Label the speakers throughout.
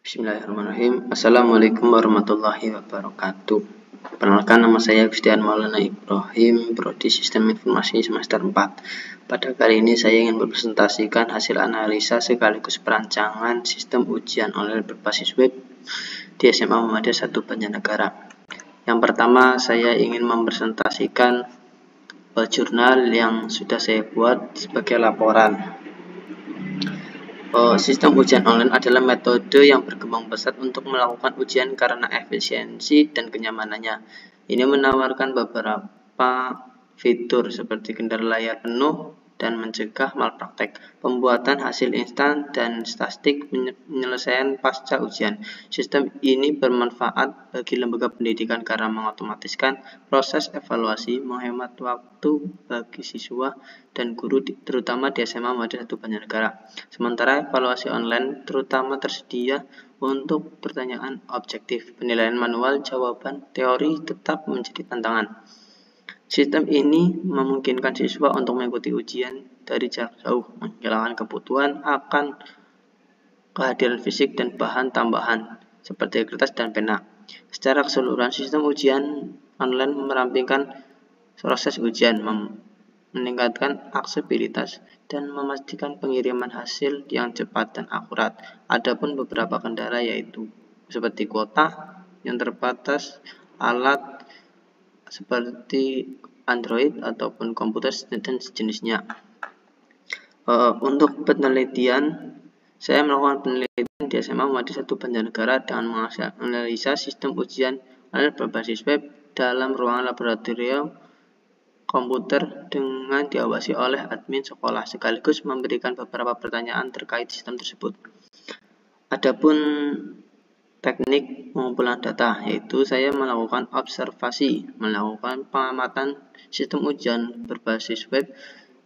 Speaker 1: Bismillahirrahmanirrahim. Assalamualaikum warahmatullahi wabarakatuh. Perkenalkan, nama saya Gustian Maulana Ibrahim, Prodi Sistem Informasi semester 4. Pada kali ini saya ingin mempresentasikan hasil analisa sekaligus perancangan sistem ujian online berbasis web di SMA Muhammadiyah 1 Banjarnegara. Yang pertama, saya ingin mempresentasikan jurnal yang sudah saya buat sebagai laporan. Sistem ujian online adalah metode yang berkembang pesat untuk melakukan ujian karena efisiensi dan kenyamanannya. Ini menawarkan beberapa fitur seperti kendali layar penuh dan mencegah malpraktek, pembuatan hasil instan, dan statistik penyelesaian pasca ujian. Sistem ini bermanfaat bagi lembaga pendidikan karena mengotomatiskan proses evaluasi, menghemat waktu bagi siswa dan guru, terutama di SMA Muhammadiyah 1 Banjarnegara. Sementara evaluasi online terutama tersedia untuk pertanyaan objektif. Penilaian manual jawaban teori tetap menjadi tantangan. Sistem ini memungkinkan siswa untuk mengikuti ujian dari jarak jauh, menghilangkan kebutuhan akan kehadiran fisik dan bahan tambahan seperti kertas dan pena. Secara keseluruhan, sistem ujian online merampingkan proses ujian, meningkatkan aksesibilitas, dan memastikan pengiriman hasil yang cepat dan akurat. Adapun beberapa kendala yaitu seperti kuota yang terbatas, alat seperti Android ataupun komputer dan sejenisnya. Untuk penelitian, saya melakukan penelitian di SMA Muhammadiyah 1 Banjarnegara dengan menganalisa sistem ujian online berbasis web dalam ruangan laboratorium komputer dengan diawasi oleh admin sekolah, sekaligus memberikan beberapa pertanyaan terkait sistem tersebut. Adapun teknik pengumpulan data, yaitu saya melakukan observasi, melakukan pengamatan sistem ujian berbasis web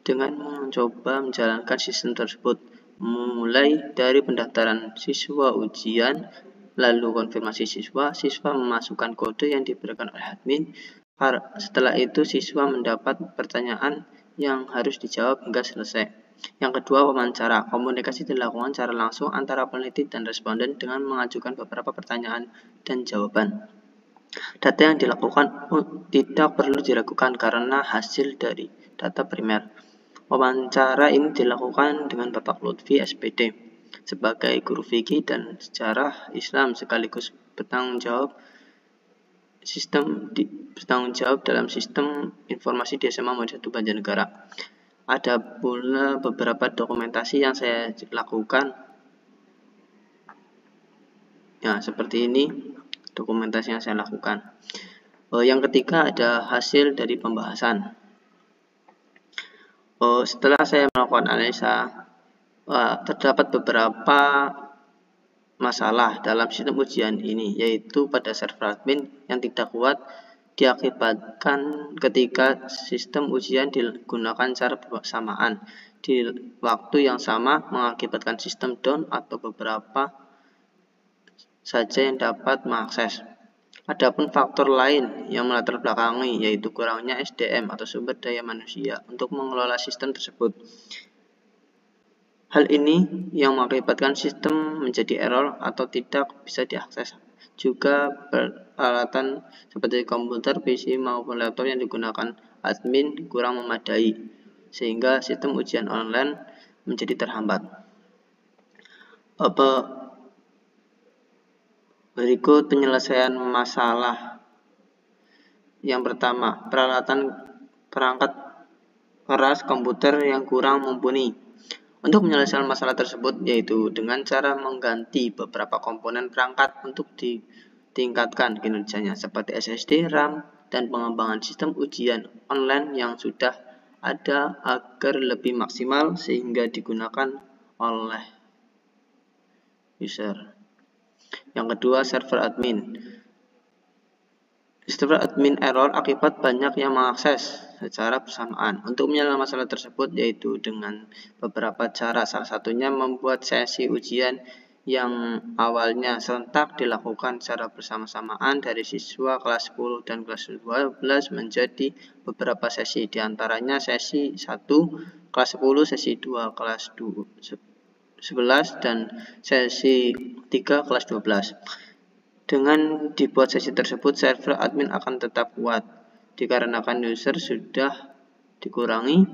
Speaker 1: dengan mencoba menjalankan sistem tersebut, mulai dari pendaftaran siswa ujian, lalu konfirmasi siswa memasukkan kode yang diberikan oleh admin. Setelah itu siswa mendapat pertanyaan yang harus dijawab hingga selesai. Yang kedua, wawancara. Komunikasi dilakukan secara langsung antara peneliti dan responden dengan mengajukan beberapa pertanyaan dan jawaban. Data yang dilakukan tidak perlu diragukan karena hasil dari data primer. Wawancara ini dilakukan dengan Bapak Lutfi SPD sebagai guru fikih dan sejarah Islam, sekaligus bertanggung jawab dalam sistem informasi di SMA Muhammadiyah 1 Banjarnegara. Ada pula beberapa dokumentasi yang saya lakukan. Ya, seperti ini dokumentasi yang saya lakukan. Yang ketiga, ada hasil dari pembahasan. Setelah saya melakukan analisa, terdapat beberapa masalah dalam sistem ujian ini, yaitu pada server admin yang tidak kuat diakibatkan ketika sistem ujian digunakan secara bersamaan di waktu yang sama, mengakibatkan sistem down atau beberapa saja yang dapat mengakses. Adapun faktor lain yang melatar belakangi yaitu kurangnya SDM atau sumber daya manusia untuk mengelola sistem tersebut. Hal ini yang mengakibatkan sistem menjadi error atau tidak bisa diakses. Juga peralatan seperti komputer, PC maupun laptop yang digunakan admin kurang memadai, sehingga sistem ujian online menjadi terhambat. Berikut penyelesaian masalah. Yang pertama, perangkat keras komputer yang kurang mumpuni. Untuk menyelesaikan masalah tersebut, yaitu dengan cara mengganti beberapa komponen perangkat untuk ditingkatkan kinerjanya, seperti SSD, RAM, dan pengembangan sistem ujian online yang sudah ada agar lebih maksimal sehingga digunakan oleh user. Yang kedua, server admin. Server admin error akibat banyak yang mengakses secara bersamaan. Untuk menyelesaikan masalah tersebut yaitu dengan beberapa cara. Salah satunya membuat sesi ujian yang awalnya serentak dilakukan secara bersama-samaan dari siswa kelas 10 dan kelas 12 menjadi beberapa sesi. Di antaranya sesi 1 kelas 10, sesi 2 kelas 2 11 dan sesi 3 kelas 12. Dengan dibuat sesi tersebut, server admin akan tetap kuat dikarenakan user sudah dikurangi,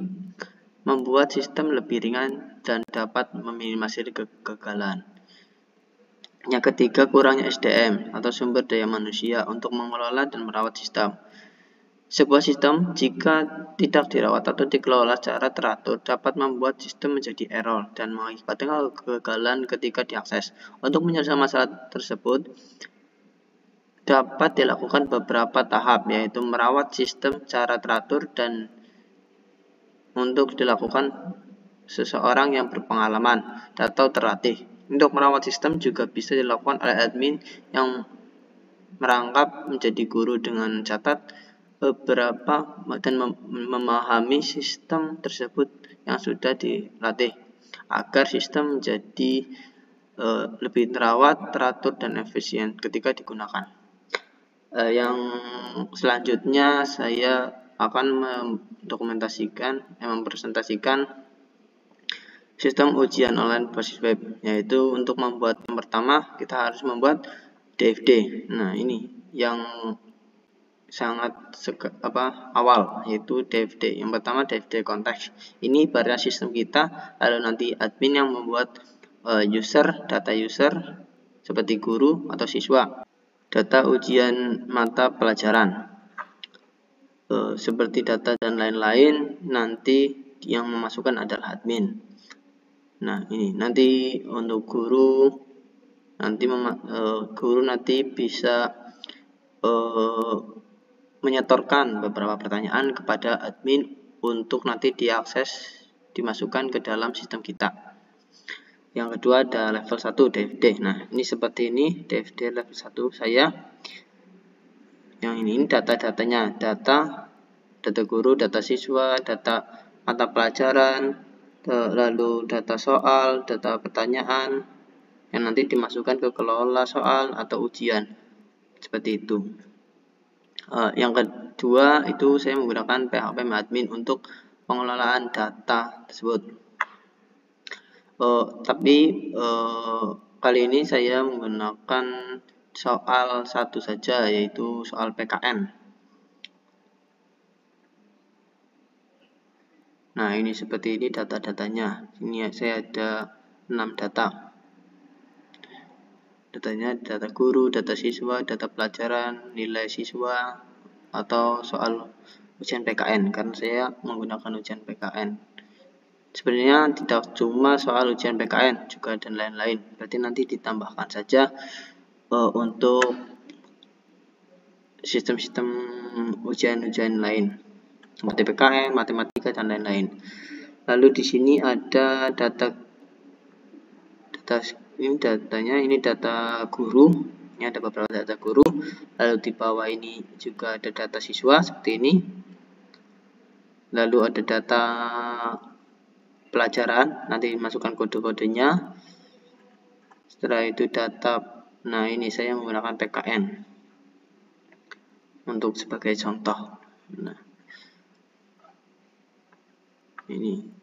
Speaker 1: membuat sistem lebih ringan dan dapat meminimalisir kegagalan. Yang ketiga, kurangnya SDM atau sumber daya manusia untuk mengelola dan merawat sistem. Sebuah sistem jika tidak dirawat atau dikelola secara teratur dapat membuat sistem menjadi error dan mengakibatkan kegagalan ketika diakses. Untuk menyelesaikan masalah tersebut, dapat dilakukan beberapa tahap, yaitu merawat sistem secara teratur dan untuk dilakukan seseorang yang berpengalaman atau terlatih. Untuk merawat sistem juga bisa dilakukan oleh admin yang merangkap menjadi guru dengan catat beberapa dan memahami sistem tersebut yang sudah dilatih agar sistem menjadi lebih terawat, teratur, dan efisien ketika digunakan. Yang selanjutnya saya akan mempresentasikan sistem ujian online berbasis web, yaitu untuk membuat yang pertama kita harus membuat DFD. Nah, ini yang sangat awal, yaitu DFD. Yang pertama DFD konteks. Ini ibaratnya sistem kita, lalu nanti admin yang membuat data user seperti guru atau siswa, data ujian mata pelajaran seperti data dan lain-lain, nanti yang memasukkan adalah admin. Nah, ini nanti untuk guru nanti bisa menyetorkan beberapa pertanyaan kepada admin untuk nanti diakses, dimasukkan ke dalam sistem kita. Yang kedua ada level 1 DFD. Nah, ini seperti ini DFD level 1 saya. Yang ini data-datanya, data guru, data siswa, data mata pelajaran, lalu data soal, data pertanyaan yang nanti dimasukkan ke kelola soal atau ujian. Seperti itu. Yang kedua itu saya menggunakan PHP admin untuk pengelolaan data tersebut. Tapi kali ini saya menggunakan soal satu saja, yaitu soal PKN. Nah, ini seperti ini data-datanya. Ini saya ada 6 data. Datanya data guru, data siswa, data pelajaran, nilai siswa, atau soal ujian PKN, karena saya menggunakan ujian PKN. Sebenarnya tidak cuma soal ujian PKN, juga dan lain-lain. Berarti nanti ditambahkan saja untuk sistem-sistem ujian-ujian lain seperti PKN, matematika, dan lain-lain. Lalu di sini ada data ini datanya, ini data guru. Ini ada beberapa data guru. Lalu di bawah ini juga ada data siswa seperti ini. Lalu ada data pelajaran, nanti masukkan kode-kodenya. Setelah itu data, nah ini saya menggunakan PKN untuk sebagai contoh. Nah, ini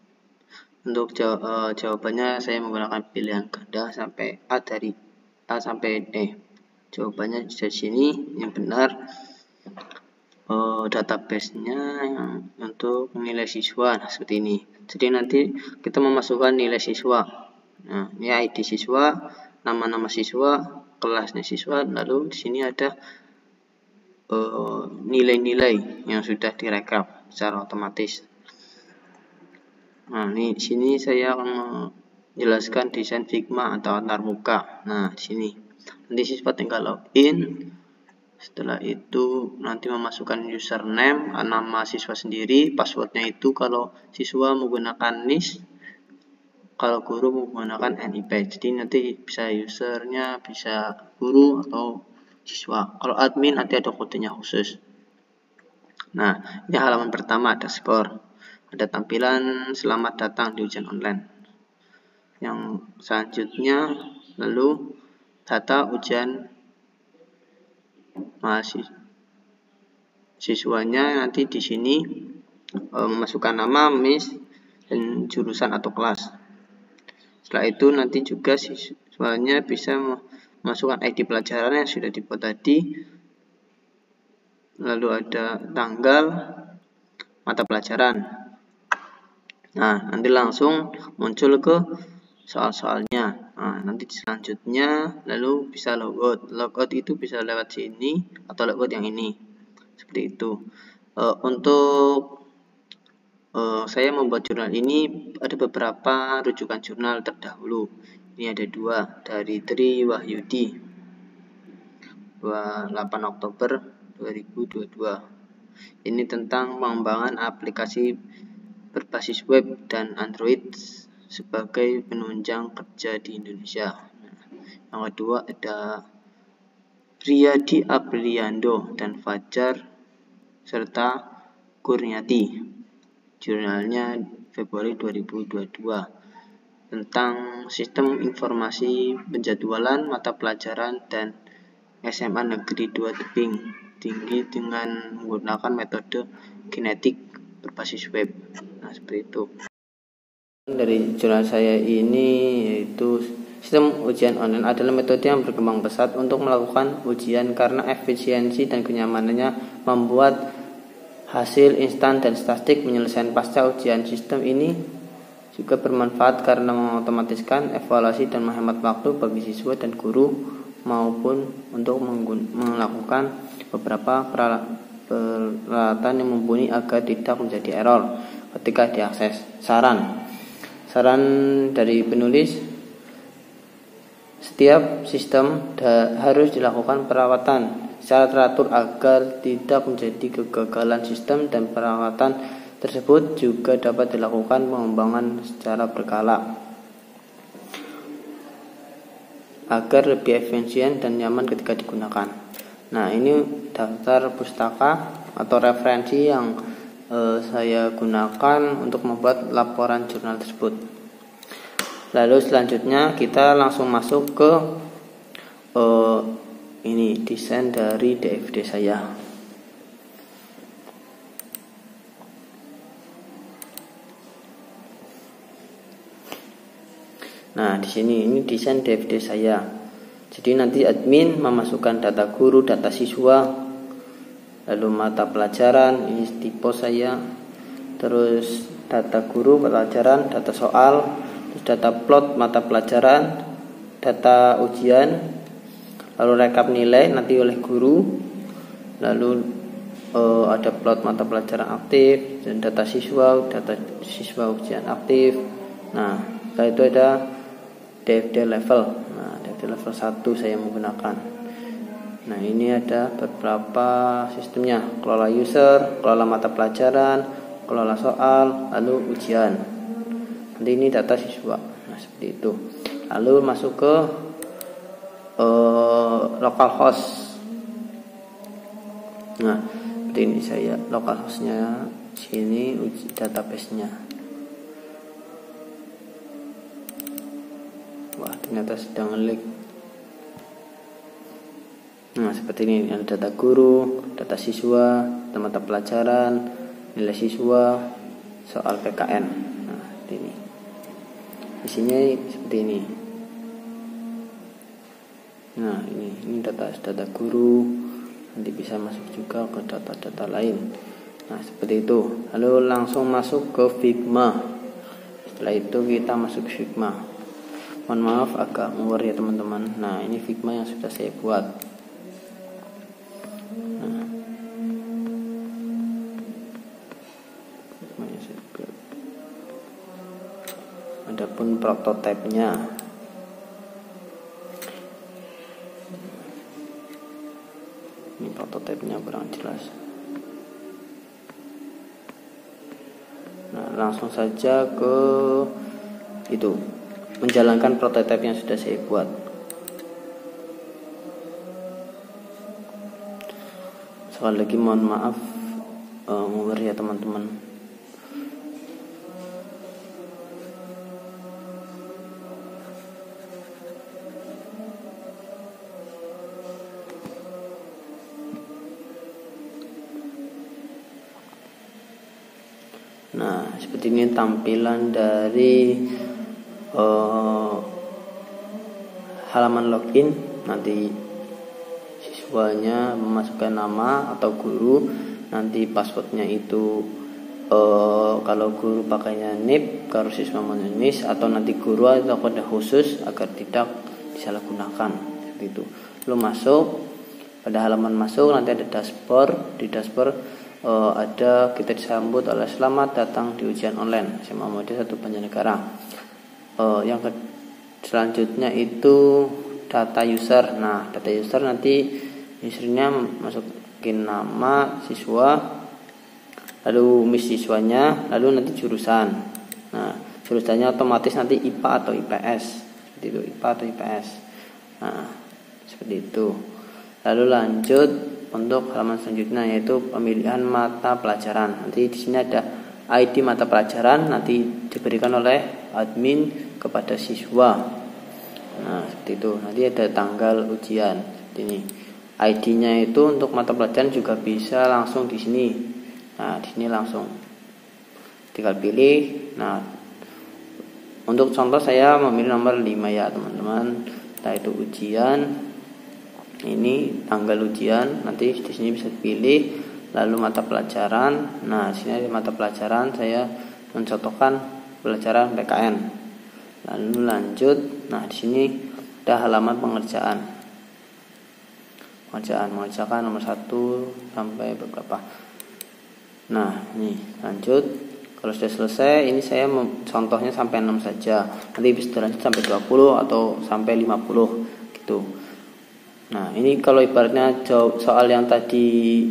Speaker 1: untuk jawabannya saya menggunakan pilihan ganda sampai A dari A sampai D. Jawabannya di sini yang benar. Database-nya untuk nilai siswa, nah seperti ini. Jadi nanti kita memasukkan nilai siswa. Nah, ini ID siswa, nama-nama siswa, kelasnya siswa, lalu di sini ada nilai-nilai yang sudah direkap secara otomatis. Nah, di sini saya akan menjelaskan desain Figma atau antarmuka. Nah, di sini nanti siswa tinggal login. Setelah itu nanti memasukkan username, nama siswa sendiri, passwordnya itu kalau siswa menggunakan NIS, kalau guru menggunakan NIP. Jadi nanti bisa usernya, bisa guru atau siswa. Kalau admin nanti ada kodenya khusus. Nah, ini halaman pertama ada skor, ada tampilan selamat datang di ujian online. Yang selanjutnya lalu data ujian siswanya, nanti di sini memasukkan nama, miss, dan jurusan atau kelas. Setelah itu nanti juga siswanya bisa memasukkan ID pelajaran yang sudah dibuat tadi, lalu ada tanggal, mata pelajaran. Nah, nanti langsung muncul ke soal-soalnya. Nah, nanti selanjutnya lalu bisa logout. Logout itu bisa lewat sini atau logout yang ini. Seperti itu. Untuk saya membuat jurnal ini ada beberapa rujukan jurnal terdahulu. Ini ada 2 dari Tri Wahyudi, 8 Oktober 2022. Ini tentang pengembangan aplikasi berbasis web dan Android sebagai penunjang kerja di Indonesia. Yang kedua ada Riyadi Apriando dan Fajar serta Kurniati. Jurnalnya Februari 2022 tentang sistem informasi penjadwalan mata pelajaran dan SMA Negeri 2 Tebing Tinggi dengan menggunakan metode genetik berbasis web. Nah, seperti itu. Dari jurnal saya ini yaitu sistem ujian online adalah metode yang berkembang pesat untuk melakukan ujian karena efisiensi dan kenyamanannya membuat hasil instan dan statistik penyelesaian pasca ujian. Sistem ini juga bermanfaat karena mengotomatiskan evaluasi dan menghemat waktu bagi siswa dan guru maupun untuk melakukan beberapa peralatan yang mumpuni agar tidak menjadi error ketika diakses. Saran dari penulis, setiap sistem harus dilakukan perawatan secara teratur agar tidak menjadi kegagalan sistem, dan perawatan tersebut juga dapat dilakukan pengembangan secara berkala agar lebih efisien dan nyaman ketika digunakan. Nah, ini daftar pustaka atau referensi yang saya gunakan untuk membuat laporan jurnal tersebut. Lalu selanjutnya kita langsung masuk ke ini desain dari DFD saya. Nah, di sini ini desain DFD saya. Jadi nanti admin memasukkan data guru, data siswa, lalu mata pelajaran, ini tipe saya, terus data guru pelajaran, data soal, terus data plot mata pelajaran, data ujian, lalu rekap nilai nanti oleh guru, lalu ada plot mata pelajaran aktif dan data siswa ujian aktif. Nah, setelah itu ada DFD level. Nah, DFD level 1 saya menggunakan. Nah, ini ada beberapa sistemnya: kelola user, kelola mata pelajaran, kelola soal, lalu ujian. Nanti ini data siswa. Nah, seperti itu. Lalu masuk ke localhost. Nah, seperti ini saya localhostnya. Sini database-nya. Wah, ternyata sedang nge-lag. Nah, seperti ini ada data guru, data siswa, mata pelajaran, nilai siswa, soal PKN. Nah, ini isinya seperti ini. Nah, ini data guru. Nanti bisa masuk juga ke data-data lain. Nah, seperti itu. Lalu langsung masuk ke Figma. Setelah itu kita masuk ke Figma. Mohon maaf agak ngawur ya teman-teman. Nah, ini Figma yang sudah saya buat. Nah, adapun prototipenya, ini prototipenya kurang jelas. Nah, langsung saja ke itu, menjalankan prototipe yang sudah saya buat. Sekali lagi mohon maaf ngawur ya teman-teman. Nah, seperti ini tampilan dari halaman login, nanti siswanya memasukkan nama atau guru, nanti passwordnya itu kalau guru pakainya NIP, kalau siswa NIS, atau nanti guru atau kode khusus agar tidak disalahgunakan seperti itu. Lalu masuk, pada halaman masuk nanti ada dashboard. Di dashboard ada kita disambut oleh selamat datang di ujian online SMA Muhammadiyah 1 Banjarnegara. Yang selanjutnya itu data user. Nah, data user nanti usernya masukin nama siswa, lalu miss siswanya, lalu nanti jurusan. Nah, jurusannya otomatis nanti IPA atau IPS, seperti itu, IPA atau IPS. Nah, seperti itu. Lalu lanjut untuk halaman selanjutnya, yaitu pemilihan mata pelajaran. Nanti di sini ada ID mata pelajaran, nanti diberikan oleh admin kepada siswa. Nah, seperti itu. Nanti ada tanggal ujian. Seperti ini. ID-nya itu untuk mata pelajaran juga bisa langsung di sini. Nah, di sini langsung tinggal pilih. Nah, untuk contoh saya memilih nomor 5 ya, teman-teman. Nah, itu ujian. Ini tanggal ujian, nanti di sini bisa dipilih. Lalu mata pelajaran. Nah, di sini ada mata pelajaran, saya mencontohkan pelajaran PKN. Lalu lanjut. Nah, di sini ada halaman pengerjaan. Mengerjakan nomor 1 sampai beberapa. Nah, ini lanjut. Kalau sudah selesai, ini saya contohnya sampai 6 saja. Nanti bisa lanjut sampai 20 atau sampai 50 gitu. Nah, ini kalau ibaratnya soal yang tadi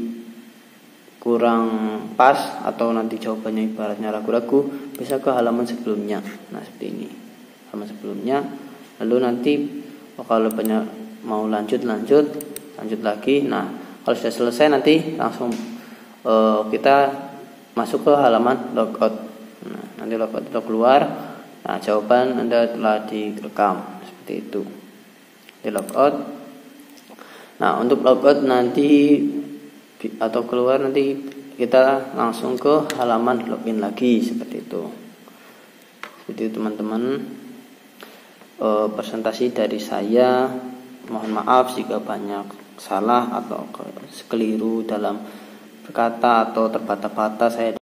Speaker 1: kurang pas atau nanti jawabannya ibaratnya ragu-ragu, bisa ke halaman sebelumnya. Nah, seperti ini. Halaman sebelumnya. Lalu nanti kalau banyak mau lanjut lagi. Nah, kalau sudah selesai nanti langsung kita masuk ke halaman logout. Nah, nanti logout itu keluar. Nah, jawaban Anda telah direkam seperti itu. Di logout. Nah, untuk logout nanti atau keluar nanti kita langsung ke halaman login lagi seperti itu. Seperti itu, teman-teman. Presentasi dari saya. Mohon maaf jika banyak salah atau keliru dalam berkata atau terbata-bata saya